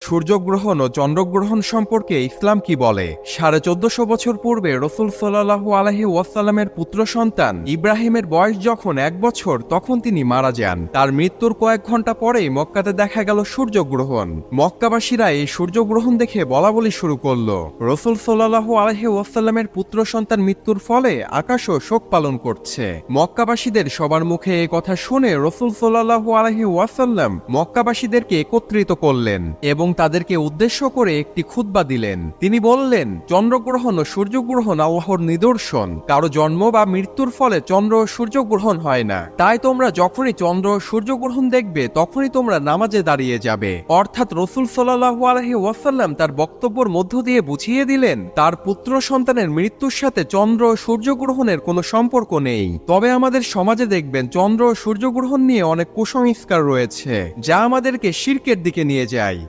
সূর্যগ্রহণ ও চন্দ্রগ্রহণ সম্পর্কে ইসলাম কি বলে? 1450 বছর পূর্বে রসুল সাল্লাল্লাহু আলাইহি ওয়াসাল্লামের পুত্র সন্তান ইব্রাহিমের বয়স যখন 1 বছর তখন তিনি মারা যান। তার মৃত্যুর কয়েক ঘন্টা পরেই মক্কাতে দেখা গেল সূর্যগ্রহণ। মক্কাবাসীরা এই সূর্যগ্রহণ দেখে বলাবলি শুরু করলো, রসুল সাল্লাল্লাহু আলাইহি ওয়াসাল্লামের পুত্র সন্তান মৃত্যুর ফলে আকাশও শোক পালন করছে। মক্কাবাসীদের সবার মুখে এই কথা শুনে রসুল সাল্লাল্লাহু আলাইহি ওয়াসাল্লাম মক্কাবাসীদেরকে একত্রিত করলেন এবং তাদেরকে উদ্দেশ্য করে একটি খুতবা দিলেন। তিনি বললেন, চন্দ্রগ্রহণ ও সূর্যগ্রহণ আল্লাহর নিদর্শন। কারো জন্ম বা মৃত্যুর ফলে চন্দ্র ও সূর্যগ্রহণ হয় না। তাই তোমরা যখনই চন্দ্র ও সূর্যগ্রহণ দেখবে তখনই তোমরা নামাজে দাঁড়িয়ে যাবে। অর্থাৎ রসুল সাল্লাল্লাহু আলাইহি ওয়াসাল্লাম তার বক্তব্যের মধ্য দিয়ে বুঝিয়ে দিলেন তার পুত্র সন্তানের মৃত্যুর সাথে চন্দ্র ও সূর্যগ্রহণের কোনো সম্পর্ক নেই। তবে আমাদের সমাজে দেখবেন চন্দ্র ও সূর্যগ্রহণ নিয়ে অনেক কুসংস্কার রয়েছে, যা আমাদেরকে শিরকের দিকে নিয়ে যায়।